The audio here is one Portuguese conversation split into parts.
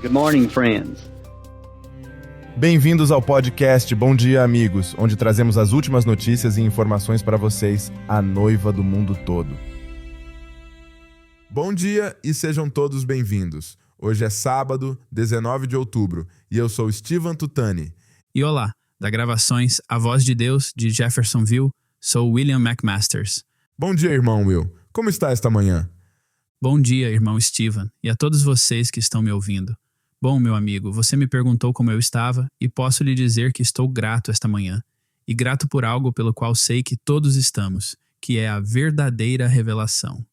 Good morning, friends. Bem-vindos ao podcast Bom Dia, Amigos, onde trazemos as últimas notícias e informações para vocês, a noiva do mundo todo. Bom dia e sejam todos bem-vindos. Hoje é sábado, 19 de outubro, e eu sou Steven Tutani. E olá, da Gravações A Voz de Deus, de Jeffersonville, sou William McMasters. Bom dia, irmão Will. Como está esta manhã? Bom dia, irmão Steven, e a todos vocês que estão me ouvindo. Bom, meu amigo, você me perguntou como eu estava e posso lhe dizer que estou grato esta manhã. E grato por algo pelo qual sei que todos estamos, que é a verdadeira revelação.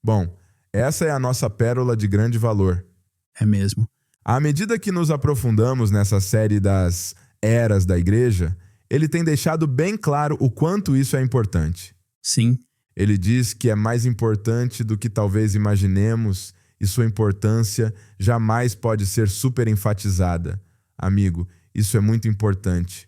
Bom, essa é a nossa pérola de grande valor. É mesmo. À medida que nos aprofundamos nessa série das eras da igreja, ele tem deixado bem claro o quanto isso é importante. Sim. Ele diz que é mais importante do que talvez imaginemos e sua importância jamais pode ser super enfatizada. Amigo, isso é muito importante.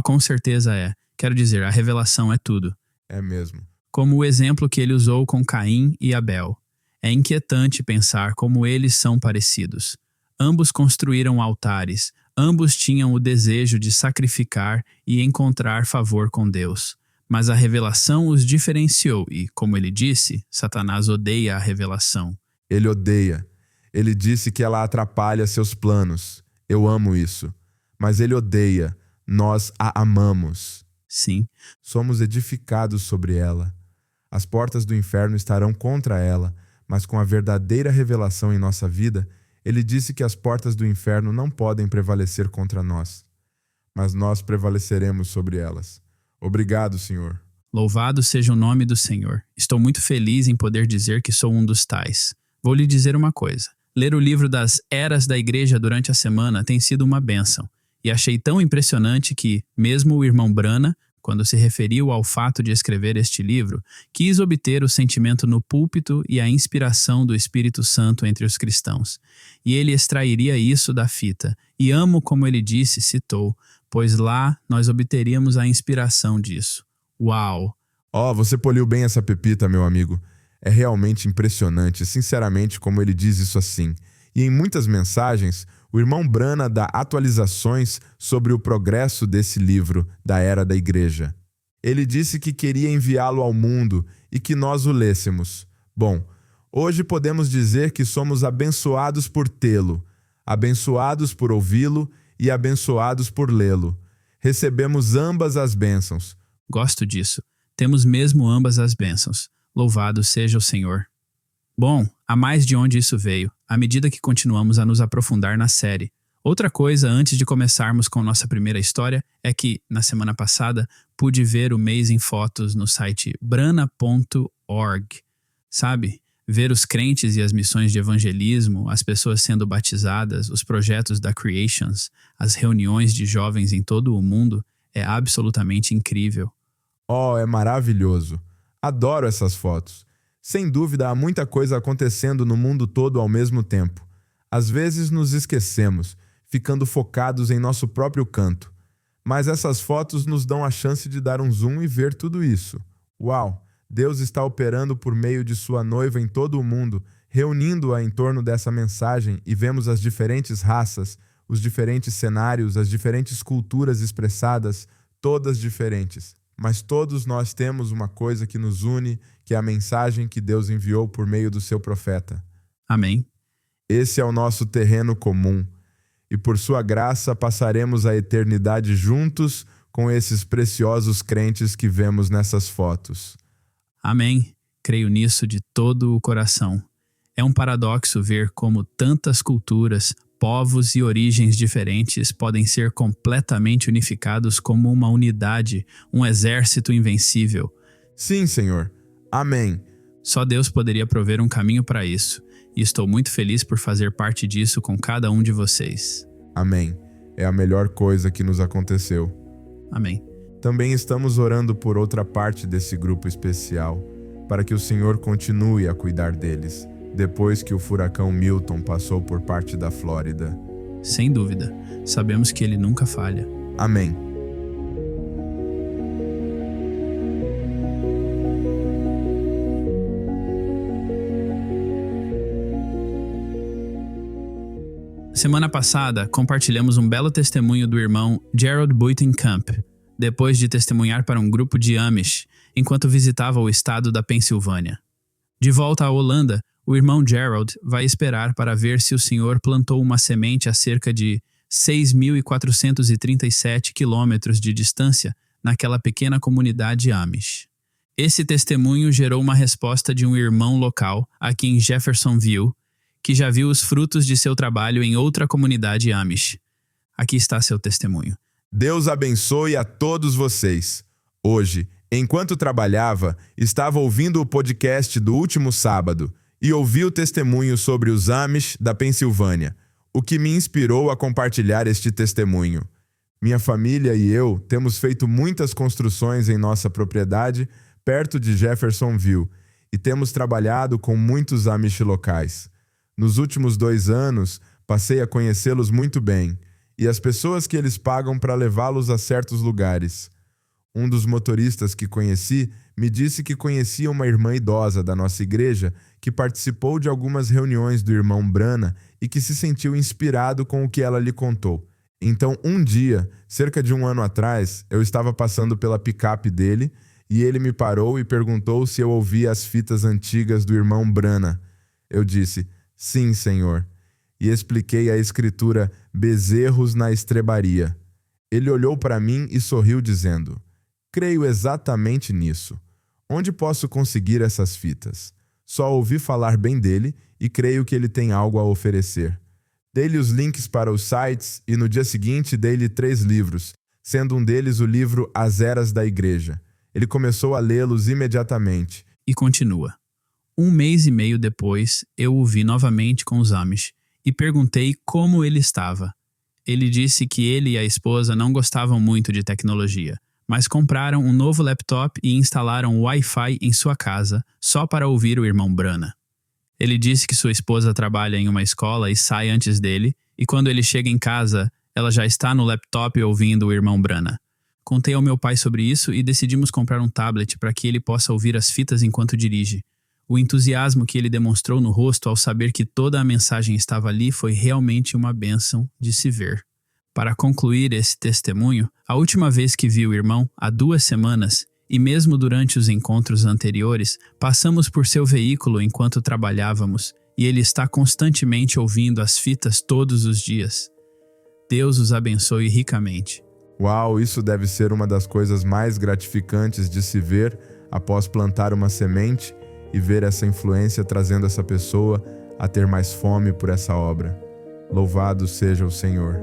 Com certeza é. Quero dizer, a revelação é tudo. É mesmo. Como o exemplo que ele usou com Caim e Abel. É inquietante pensar como eles são parecidos. Ambos construíram altares, ambos tinham o desejo de sacrificar e encontrar favor com Deus. Mas a revelação os diferenciou e, como ele disse, Satanás odeia a revelação. Ele odeia. Ele disse que ela atrapalha seus planos. Eu amo isso. Mas ele odeia. Nós a amamos. Sim. Somos edificados sobre ela. As portas do inferno estarão contra ela, mas com a verdadeira revelação em nossa vida, ele disse que as portas do inferno não podem prevalecer contra nós. Mas nós prevaleceremos sobre elas. Obrigado, Senhor. Louvado seja o nome do Senhor. Estou muito feliz em poder dizer que sou um dos tais. Vou lhe dizer uma coisa. Ler o livro das eras da igreja durante a semana tem sido uma bênção. E achei tão impressionante que, mesmo o irmão Branham, quando se referiu ao fato de escrever este livro, quis obter o sentimento no púlpito e a inspiração do Espírito Santo entre os cristãos. E ele extrairia isso da fita. E amo como ele disse, citou, pois lá nós obteríamos a inspiração disso. Uau! Você poliu bem essa pepita, meu amigo. É realmente impressionante, sinceramente, como ele diz isso assim. E em muitas mensagens, o irmão Branham dá atualizações sobre o progresso desse livro da Era da Igreja. Ele disse que queria enviá-lo ao mundo e que nós o lêssemos. Bom, hoje podemos dizer que somos abençoados por tê-lo, abençoados por ouvi-lo e abençoados por lê-lo. Recebemos ambas as bênçãos. Gosto disso. Temos mesmo ambas as bênçãos. Louvado seja o Senhor. Bom, há mais de onde isso veio, à medida que continuamos a nos aprofundar na série. Outra coisa, antes de começarmos com nossa primeira história, é que, na semana passada, pude ver o mês em fotos no site brana.org. Sabe? Ver os crentes e as missões de evangelismo, as pessoas sendo batizadas, os projetos da Creations, as reuniões de jovens em todo o mundo, é absolutamente incrível. É maravilhoso. Adoro essas fotos. Sem dúvida, há muita coisa acontecendo no mundo todo ao mesmo tempo. Às vezes nos esquecemos, ficando focados em nosso próprio canto. Mas essas fotos nos dão a chance de dar um zoom e ver tudo isso. Uau! Deus está operando por meio de sua noiva em todo o mundo, reunindo-a em torno dessa mensagem e vemos as diferentes raças, os diferentes cenários, as diferentes culturas expressadas, todas diferentes. Mas todos nós temos uma coisa que nos une, que é a mensagem que Deus enviou por meio do seu profeta. Amém. Esse é o nosso terreno comum, e por sua graça passaremos a eternidade juntos com esses preciosos crentes que vemos nessas fotos. Amém. Creio nisso de todo o coração. É um paradoxo ver como tantas culturas, povos e origens diferentes podem ser completamente unificados como uma unidade, um exército invencível. Sim, Senhor. Amém. Só Deus poderia prover um caminho para isso, e estou muito feliz por fazer parte disso com cada um de vocês. Amém. É a melhor coisa que nos aconteceu. Amém. Também estamos orando por outra parte desse grupo especial, para que o Senhor continue a cuidar deles, depois que o furacão Milton passou por parte da Flórida. Sem dúvida. Sabemos que ele nunca falha. Amém. Semana passada, compartilhamos um belo testemunho do irmão Gerald Buitenkamp, depois de testemunhar para um grupo de Amish, enquanto visitava o estado da Pensilvânia. De volta à Holanda, o irmão Gerald vai esperar para ver se o Senhor plantou uma semente a cerca de 6.437 quilômetros de distância naquela pequena comunidade Amish. Esse testemunho gerou uma resposta de um irmão local, aqui em Jeffersonville, que já viu os frutos de seu trabalho em outra comunidade Amish. Aqui está seu testemunho. Deus abençoe a todos vocês. Hoje, enquanto trabalhava, estava ouvindo o podcast do último sábado e ouvi o testemunho sobre os Amish da Pensilvânia, o que me inspirou a compartilhar este testemunho. Minha família e eu temos feito muitas construções em nossa propriedade perto de Jeffersonville e temos trabalhado com muitos Amish locais. Nos últimos 2 anos, passei a conhecê-los muito bem e as pessoas que eles pagam para levá-los a certos lugares. Um dos motoristas que conheci me disse que conhecia uma irmã idosa da nossa igreja que participou de algumas reuniões do irmão Brana e que se sentiu inspirado com o que ela lhe contou. Então, um dia, cerca de 1 ano atrás, eu estava passando pela picape dele e ele me parou e perguntou se eu ouvia as fitas antigas do irmão Brana. Eu disse: "Sim, Senhor", e expliquei a escritura Bezerros na Estrebaria. Ele olhou para mim e sorriu dizendo: "Creio exatamente nisso. Onde posso conseguir essas fitas? Só ouvi falar bem dele e creio que ele tem algo a oferecer." Dei-lhe os links para os sites e no dia seguinte dei-lhe 3 livros, sendo um deles o livro As Eras da Igreja. Ele começou a lê-los imediatamente. E continua. 1 mês e meio depois, eu o vi novamente com os Amish e perguntei como ele estava. Ele disse que ele e a esposa não gostavam muito de tecnologia, mas compraram um novo laptop e instalaram Wi-Fi em sua casa só para ouvir o irmão Brana. Ele disse que sua esposa trabalha em uma escola e sai antes dele, e quando ele chega em casa, ela já está no laptop ouvindo o irmão Brana. Contei ao meu pai sobre isso e decidimos comprar um tablet para que ele possa ouvir as fitas enquanto dirige. O entusiasmo que ele demonstrou no rosto ao saber que toda a mensagem estava ali foi realmente uma bênção de se ver. Para concluir esse testemunho, a última vez que vi o irmão, há 2 semanas, e mesmo durante os encontros anteriores, passamos por seu veículo enquanto trabalhávamos, e ele está constantemente ouvindo as fitas todos os dias. Deus os abençoe ricamente. Uau, isso deve ser uma das coisas mais gratificantes de se ver após plantar uma semente e ver essa influência trazendo essa pessoa a ter mais fome por essa obra. Louvado seja o Senhor.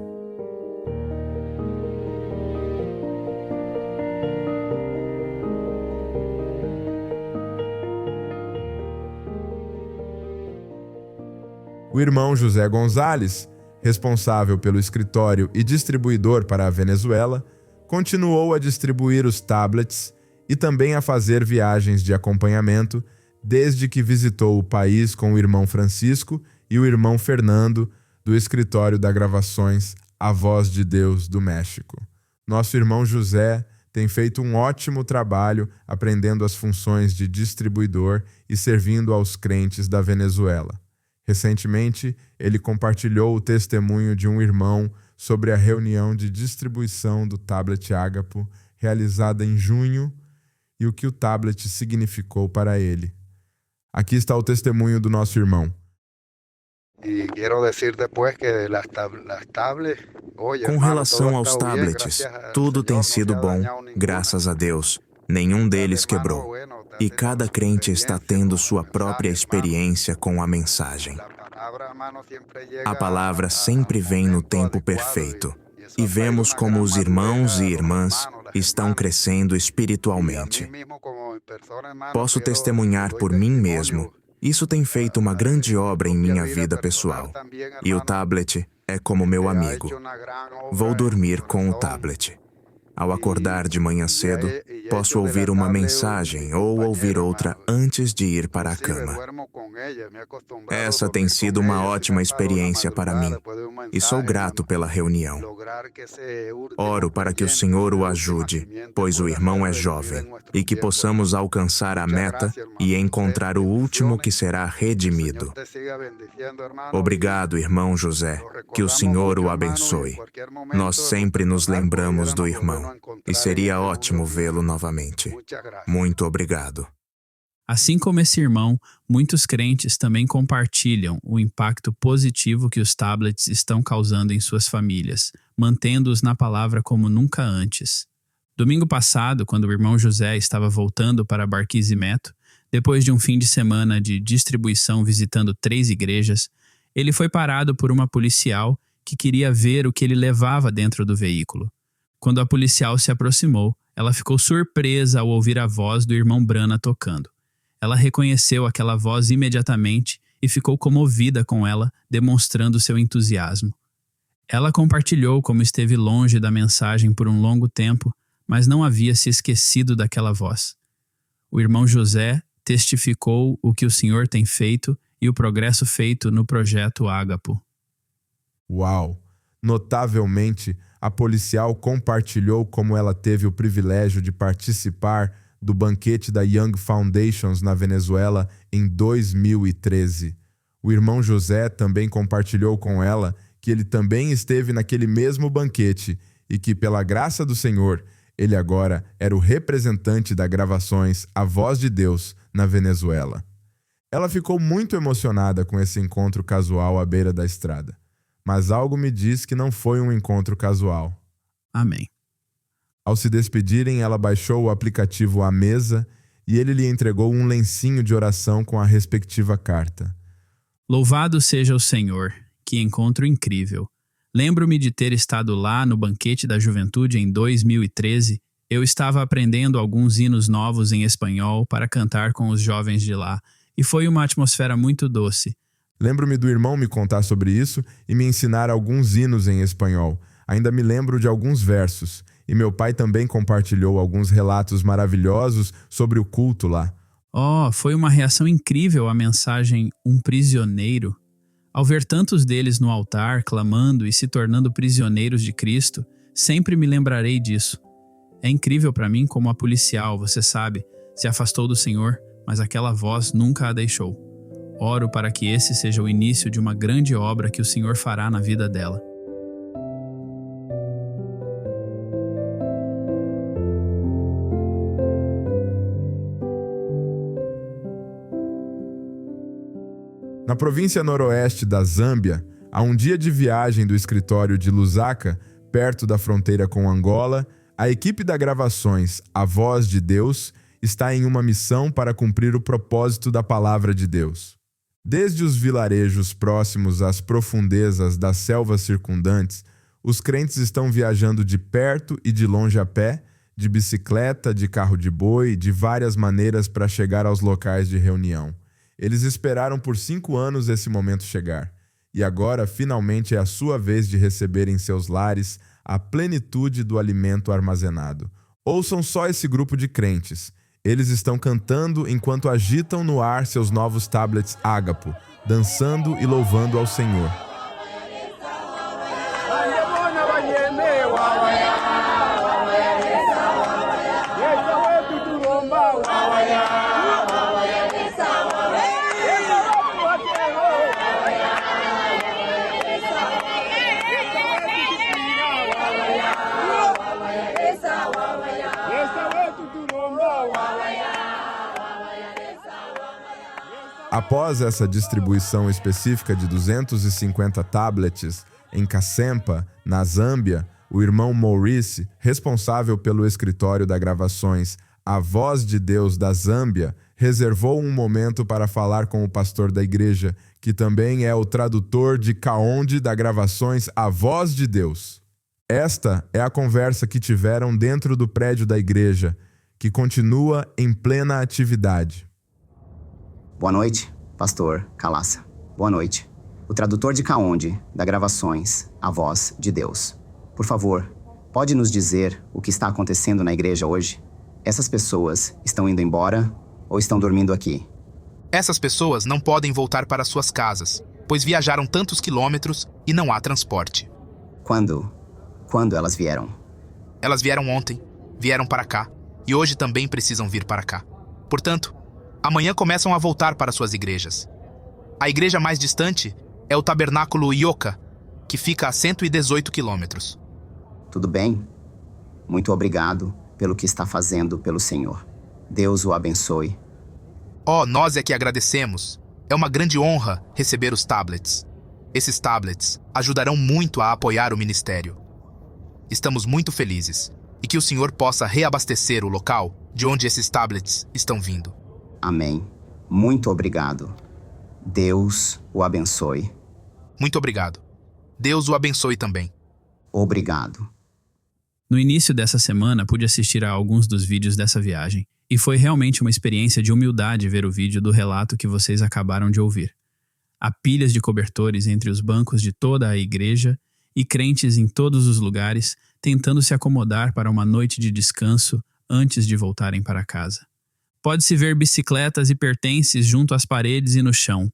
O irmão José Gonzalez, responsável pelo escritório e distribuidor para a Venezuela, continuou a distribuir os tablets e também a fazer viagens de acompanhamento desde que visitou o país com o irmão Francisco e o irmão Fernando, do escritório da gravações A Voz de Deus do México. Nosso irmão José tem feito um ótimo trabalho aprendendo as funções de distribuidor e servindo aos crentes da Venezuela. Recentemente, ele compartilhou o testemunho de um irmão sobre a reunião de distribuição do tablet Ágapo, realizada em junho, e o que o tablet significou para ele. Aqui está o testemunho do nosso irmão. Com relação aos tablets, tudo tem sido bom, graças a Deus. Nenhum deles quebrou. E cada crente está tendo sua própria experiência com a mensagem. A palavra sempre vem no tempo perfeito. E vemos como os irmãos e irmãs estão crescendo espiritualmente. Posso testemunhar por mim mesmo. Isso tem feito uma grande obra em minha vida pessoal. E o tablet é como meu amigo. Vou dormir com o tablet. Ao acordar de manhã cedo, posso ouvir uma mensagem ou ouvir outra antes de ir para a cama. Essa tem sido uma ótima experiência para mim, e sou grato pela reunião. Oro para que o Senhor o ajude, pois o irmão é jovem, e que possamos alcançar a meta e encontrar o último que será redimido. Obrigado, irmão José, que o Senhor o abençoe. Nós sempre nos lembramos do irmão, e seria ótimo vê-lo novamente. Muito obrigado. Assim como esse irmão, muitos crentes também compartilham o impacto positivo que os tablets estão causando em suas famílias, mantendo-os na palavra como nunca antes. Domingo passado, quando o irmão José estava voltando para Barquisimeto, depois de um fim de semana de distribuição visitando 3 igrejas, ele foi parado por uma policial que queria ver o que ele levava dentro do veículo. Quando a policial se aproximou, ela ficou surpresa ao ouvir a voz do irmão Brana tocando. Ela reconheceu aquela voz imediatamente e ficou comovida com ela, demonstrando seu entusiasmo. Ela compartilhou como esteve longe da mensagem por um longo tempo, mas não havia se esquecido daquela voz. O irmão José testificou o que o Senhor tem feito e o progresso feito no projeto Ágapo. Uau! Notavelmente, a policial compartilhou como ela teve o privilégio de participar do banquete da Young Foundations na Venezuela em 2013. O irmão José também compartilhou com ela que ele também esteve naquele mesmo banquete e que, pela graça do Senhor, ele agora era o representante da Gravações A Voz de Deus na Venezuela. Ela ficou muito emocionada com esse encontro casual à beira da estrada, mas algo me diz que não foi um encontro casual. Amém. Ao se despedirem, ela baixou o aplicativo à mesa e ele lhe entregou um lencinho de oração com a respectiva carta. Louvado seja o Senhor, que encontro incrível. Lembro-me de ter estado lá no banquete da juventude em 2013. Eu estava aprendendo alguns hinos novos em espanhol para cantar com os jovens de lá, e foi uma atmosfera muito doce. Lembro-me do irmão me contar sobre isso e me ensinar alguns hinos em espanhol. Ainda me lembro de alguns versos. E meu pai também compartilhou alguns relatos maravilhosos sobre o culto lá. Foi uma reação incrível à mensagem Um Prisioneiro. Ao ver tantos deles no altar, clamando e se tornando prisioneiros de Cristo, sempre me lembrarei disso. É incrível para mim como a policial, você sabe, se afastou do Senhor, mas aquela voz nunca a deixou. Oro para que esse seja o início de uma grande obra que o Senhor fará na vida dela. Na província noroeste da Zâmbia, a um dia de viagem do escritório de Lusaka, perto da fronteira com Angola, a equipe da Gravações A Voz de Deus está em uma missão para cumprir o propósito da Palavra de Deus. Desde os vilarejos próximos às profundezas das selvas circundantes, os crentes estão viajando de perto e de longe a pé, de bicicleta, de carro de boi, de várias maneiras para chegar aos locais de reunião. Eles esperaram por 5 anos esse momento chegar, e agora finalmente é a sua vez de receber em seus lares a plenitude do alimento armazenado. Ouçam só esse grupo de crentes. Eles estão cantando enquanto agitam no ar seus novos tablets Ágapo, dançando e louvando ao Senhor. Após essa distribuição específica de 250 tablets em Kasempa, na Zâmbia, o irmão Maurice, responsável pelo escritório da Gravações A Voz de Deus da Zâmbia, reservou um momento para falar com o pastor da igreja, que também é o tradutor de Kaonde da Gravações A Voz de Deus. Esta é a conversa que tiveram dentro do prédio da igreja, que continua em plena atividade. Boa noite, pastor Kalassa. Boa noite. O tradutor de Kaonde, da Gravações, A Voz de Deus. Por favor, pode nos dizer o que está acontecendo na igreja hoje? Essas pessoas estão indo embora ou estão dormindo aqui? Essas pessoas não podem voltar para suas casas, pois viajaram tantos quilômetros e não há transporte. Quando elas vieram? Elas vieram ontem, vieram para cá, e hoje também precisam vir para cá. Portanto, amanhã começam a voltar para suas igrejas. A igreja mais distante é o Tabernáculo Ioka, que fica a 118 quilômetros. Tudo bem? Muito obrigado pelo que está fazendo pelo Senhor. Deus o abençoe. Nós é que agradecemos. É uma grande honra receber os tablets. Esses tablets ajudarão muito a apoiar o ministério. Estamos muito felizes e que o Senhor possa reabastecer o local de onde esses tablets estão vindo. Amém. Muito obrigado. Deus o abençoe. Muito obrigado. Deus o abençoe também. Obrigado. No início dessa semana, pude assistir a alguns dos vídeos dessa viagem, e foi realmente uma experiência de humildade ver o vídeo do relato que vocês acabaram de ouvir. Há pilhas de cobertores entre os bancos de toda a igreja e crentes em todos os lugares tentando se acomodar para uma noite de descanso antes de voltarem para casa. Pode-se ver bicicletas e pertences junto às paredes e no chão.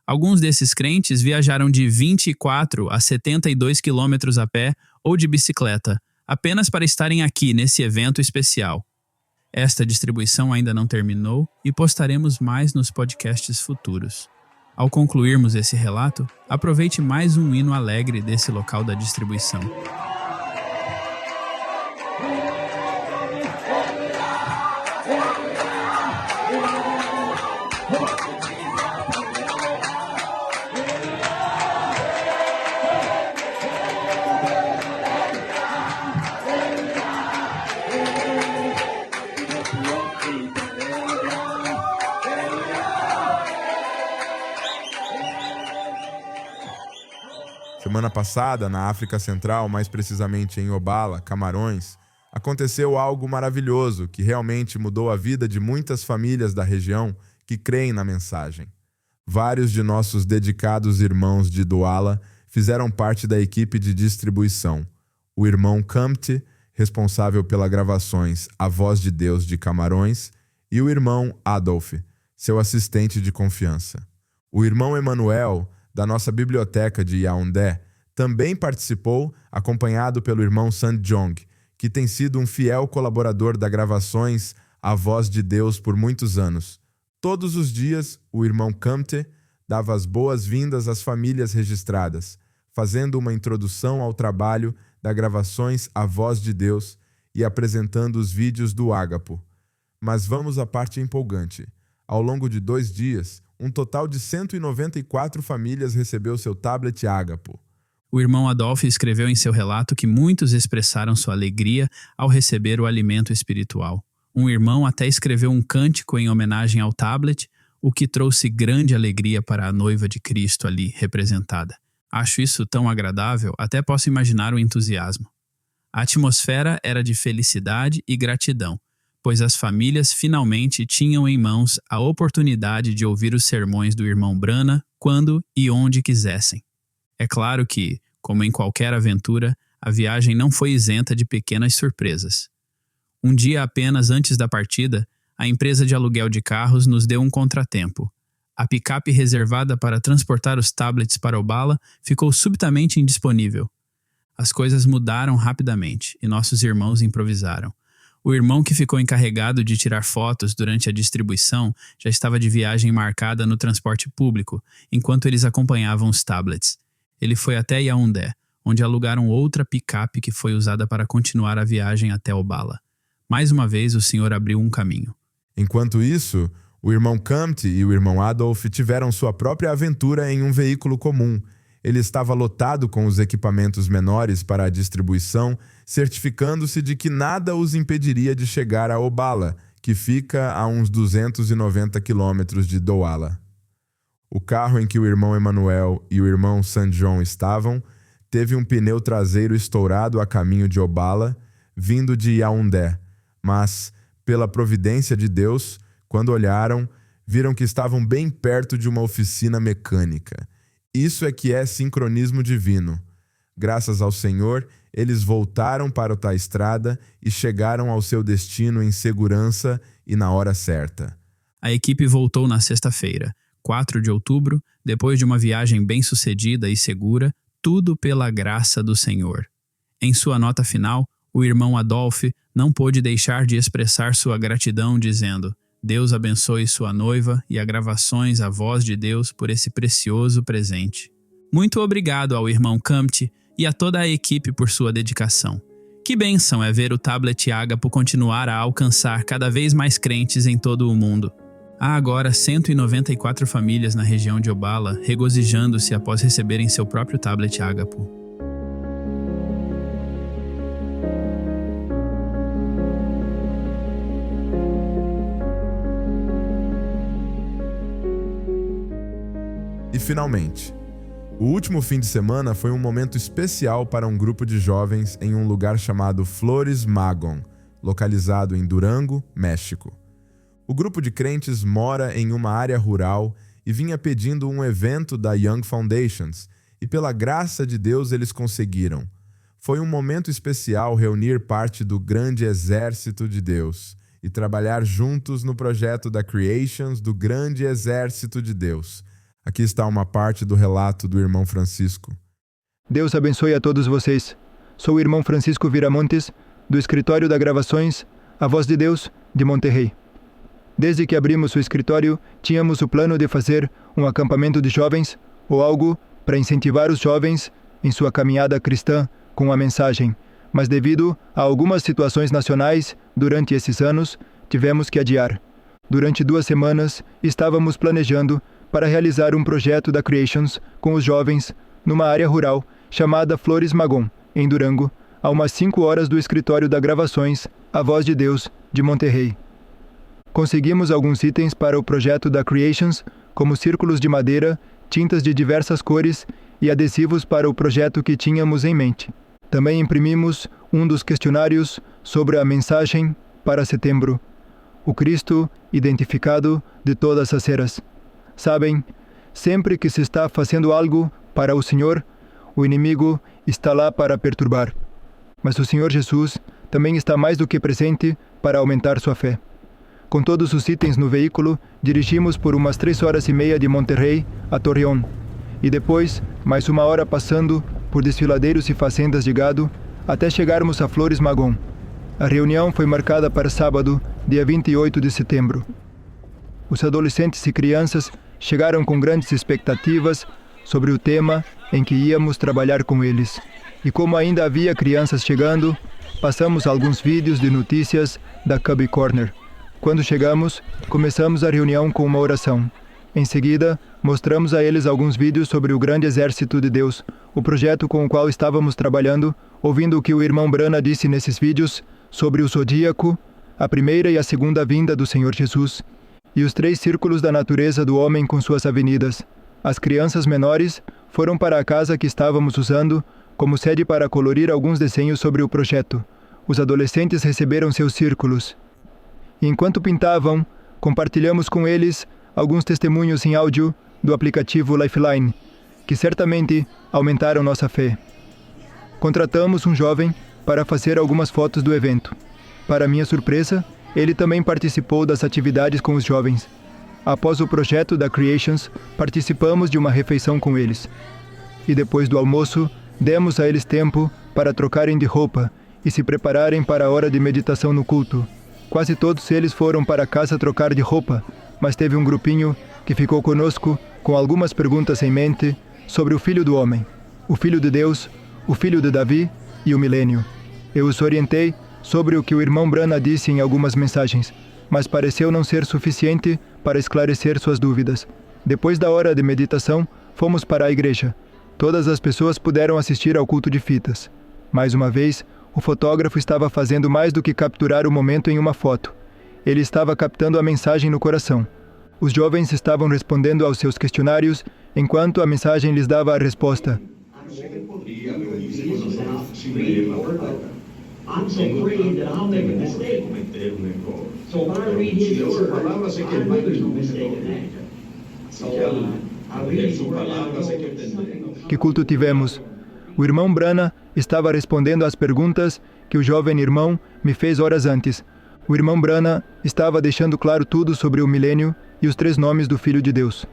Alguns desses crentes viajaram de 24 a 72 quilômetros a pé ou de bicicleta, apenas para estarem aqui nesse evento especial. Esta distribuição ainda não terminou e postaremos mais nos podcasts futuros. Ao concluirmos esse relato, aproveite mais um hino alegre desse local da distribuição. Semana passada, na África Central, mais precisamente em Obala, Camarões, aconteceu algo maravilhoso que realmente mudou a vida de muitas famílias da região que creem na mensagem. Vários de nossos dedicados irmãos de Douala fizeram parte da equipe de distribuição. O irmão Kamte, responsável pelas gravações A Voz de Deus de Camarões, e o irmão Adolf, seu assistente de confiança. O irmão Emanuel, da nossa biblioteca de Yaoundé, também participou, acompanhado pelo irmão Sandjong, que tem sido um fiel colaborador das gravações A Voz de Deus por muitos anos. Todos os dias, o irmão Kamte dava as boas-vindas às famílias registradas, fazendo uma introdução ao trabalho das gravações A Voz de Deus e apresentando os vídeos do Ágapo. Mas vamos à parte empolgante. Ao longo de 2 dias, um total de 194 famílias recebeu seu tablet Ágapo. O irmão Adolf escreveu em seu relato que muitos expressaram sua alegria ao receber o alimento espiritual. Um irmão até escreveu um cântico em homenagem ao tablet, o que trouxe grande alegria para a noiva de Cristo ali representada. Acho isso tão agradável, até posso imaginar o entusiasmo. A atmosfera era de felicidade e gratidão, pois as famílias finalmente tinham em mãos a oportunidade de ouvir os sermões do irmão Brana quando e onde quisessem. É claro que, como em qualquer aventura, a viagem não foi isenta de pequenas surpresas. Um dia apenas antes da partida, a empresa de aluguel de carros nos deu um contratempo. A picape reservada para transportar os tablets para Obala ficou subitamente indisponível. As coisas mudaram rapidamente e nossos irmãos improvisaram. O irmão que ficou encarregado de tirar fotos durante a distribuição já estava de viagem marcada no transporte público, enquanto eles acompanhavam os tablets. Ele foi até Yaoundé, onde alugaram outra picape que foi usada para continuar a viagem até Obala. Mais uma vez, o Senhor abriu um caminho. Enquanto isso, o irmão Kamte e o irmão Adolf tiveram sua própria aventura em um veículo comum. Ele estava lotado com os equipamentos menores para a distribuição, certificando-se de que nada os impediria de chegar a Obala, que fica a uns 290 quilômetros de Douala. O carro em que o irmão Emanuel e o irmão Sandjong estavam teve um pneu traseiro estourado a caminho de Obala, vindo de Yaoundé, mas, pela providência de Deus, quando olharam, viram que estavam bem perto de uma oficina mecânica. Isso é que é sincronismo divino. Graças ao Senhor, eles voltaram para a estrada e chegaram ao seu destino em segurança e na hora certa. A equipe voltou na sexta-feira, 4 de outubro, depois de uma viagem bem-sucedida e segura, tudo pela graça do Senhor. Em sua nota final, o irmão Adolphe não pôde deixar de expressar sua gratidão, dizendo: Deus abençoe sua noiva e a Gravações A Voz de Deus por esse precioso presente. Muito obrigado ao irmão Camte e a toda a equipe por sua dedicação. Que bênção é ver o Tablet Ágapo continuar a alcançar cada vez mais crentes em todo o mundo. Há agora 194 famílias na região de Obala regozijando-se após receberem seu próprio Tablet Ágapo. E finalmente, o último fim de semana foi um momento especial para um grupo de jovens em um lugar chamado Flores Magón, localizado em Durango, México. O grupo de crentes mora em uma área rural e vinha pedindo um evento da Young Foundations, e pela graça de Deus eles conseguiram. Foi um momento especial reunir parte do grande exército de Deus e trabalhar juntos no projeto da Creations do grande exército de Deus. Aqui está uma parte do relato do irmão Francisco. Deus abençoe a todos vocês. Sou o irmão Francisco Viramontes, do escritório da Gravações A Voz de Deus, de Monterrey. Desde que abrimos o escritório, tínhamos o plano de fazer um acampamento de jovens ou algo para incentivar os jovens em sua caminhada cristã com a mensagem, mas devido a algumas situações nacionais durante esses anos, tivemos que adiar. Durante 2 semanas, estávamos planejando para realizar um projeto da Creations com os jovens numa área rural chamada Flores Magón, em Durango, a umas 5 horas do escritório da Gravações A Voz de Deus, de Monterrey. Conseguimos alguns itens para o projeto da Creations, como círculos de madeira, tintas de diversas cores e adesivos para o projeto que tínhamos em mente. Também imprimimos um dos questionários sobre a mensagem para setembro, o Cristo identificado de todas as eras. Sabem, sempre que se está fazendo algo para o Senhor, o inimigo está lá para perturbar. Mas o Senhor Jesus também está mais do que presente para aumentar sua fé. Com todos os itens no veículo, dirigimos por umas 3h30 de Monterrey a Torreón, e depois, mais 1 hora passando por desfiladeiros e fazendas de gado, até chegarmos a Flores Magón. A reunião foi marcada para sábado, dia 28 de setembro. Os adolescentes e crianças chegaram com grandes expectativas sobre o tema em que íamos trabalhar com eles. E como ainda havia crianças chegando, passamos alguns vídeos de notícias da Cubby Corner. Quando chegamos, começamos a reunião com uma oração. Em seguida, mostramos a eles alguns vídeos sobre o grande exército de Deus, o projeto com o qual estávamos trabalhando, ouvindo o que o irmão Brana disse nesses vídeos sobre o zodíaco, a primeira e a segunda vinda do Senhor Jesus, e os 3 círculos da natureza do homem com suas avenidas. As crianças menores foram para a casa que estávamos usando como sede para colorir alguns desenhos sobre o projeto. Os adolescentes receberam seus círculos. E enquanto pintavam, compartilhamos com eles alguns testemunhos em áudio do aplicativo Lifeline, que certamente aumentaram nossa fé. Contratamos um jovem para fazer algumas fotos do evento. Para minha surpresa, ele também participou das atividades com os jovens. Após o projeto da Creations, participamos de uma refeição com eles. E depois do almoço, demos a eles tempo para trocarem de roupa e se prepararem para a hora de meditação no culto. Quase todos eles foram para casa trocar de roupa, mas teve um grupinho que ficou conosco com algumas perguntas em mente sobre o Filho do Homem, o Filho de Deus, o Filho de Davi e o Milênio. Eu os orientei sobre o que o irmão Brana disse em algumas mensagens, mas pareceu não ser suficiente para esclarecer suas dúvidas. Depois da hora de meditação, fomos para a igreja. Todas as pessoas puderam assistir ao culto de fitas. Mais uma vez, o fotógrafo estava fazendo mais do que capturar o momento em uma foto. Ele estava captando a mensagem no coração. Os jovens estavam respondendo aos seus questionários, enquanto a mensagem lhes dava a resposta. Que culto tivemos? O irmão Brana estava respondendo às perguntas que o jovem irmão me fez horas antes. O irmão Brana estava deixando claro tudo sobre o milênio e os 3 nomes do Filho de Deus.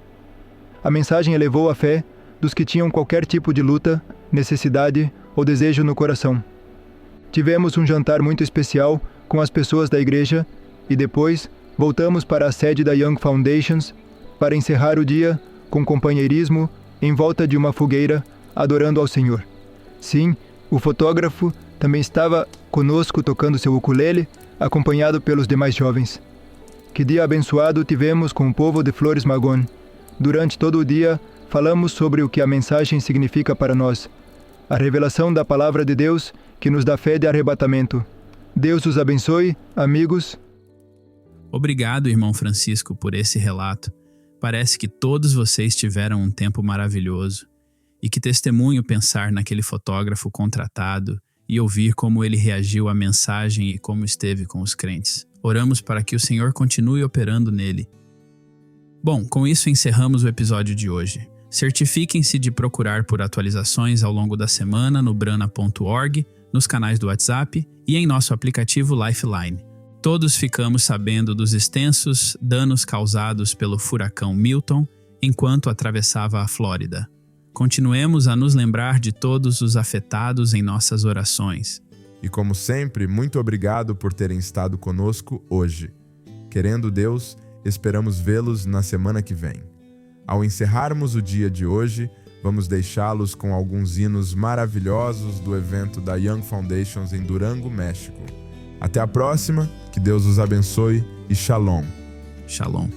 A mensagem elevou a fé dos que tinham qualquer tipo de luta, necessidade ou desejo no coração. Tivemos um jantar muito especial com as pessoas da igreja e depois voltamos para a sede da Young Foundations para encerrar o dia com companheirismo em volta de uma fogueira, adorando ao Senhor. Sim, o fotógrafo também estava conosco tocando seu ukulele, acompanhado pelos demais jovens. Que dia abençoado tivemos com o povo de Flores Magón. Durante todo o dia, falamos sobre o que a mensagem significa para nós. A revelação da palavra de Deus que nos dá fé de arrebatamento. Deus os abençoe, amigos. Obrigado, irmão Francisco, por esse relato. Parece que todos vocês tiveram um tempo maravilhoso. E que testemunho pensar naquele fotógrafo contratado e ouvir como ele reagiu à mensagem e como esteve com os crentes. Oramos para que o Senhor continue operando nele. Bom, com isso encerramos o episódio de hoje. Certifiquem-se de procurar por atualizações ao longo da semana no brana.org, nos canais do WhatsApp e em nosso aplicativo Lifeline. Todos ficamos sabendo dos extensos danos causados pelo furacão Milton enquanto atravessava a Flórida. Continuemos a nos lembrar de todos os afetados em nossas orações. E como sempre, muito obrigado por terem estado conosco hoje. Querendo Deus, esperamos vê-los na semana que vem. Ao encerrarmos o dia de hoje, vamos deixá-los com alguns hinos maravilhosos do evento da Young Foundations em Durango, México. Até a próxima, que Deus os abençoe e Shalom. Shalom.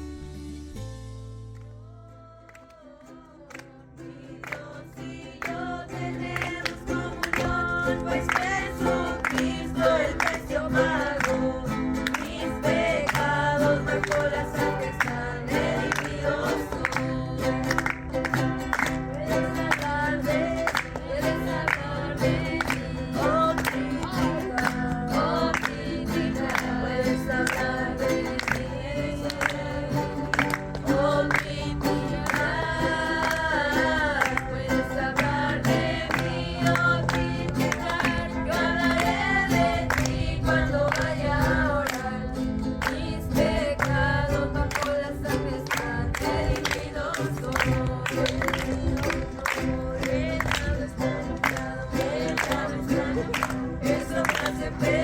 Eso me hace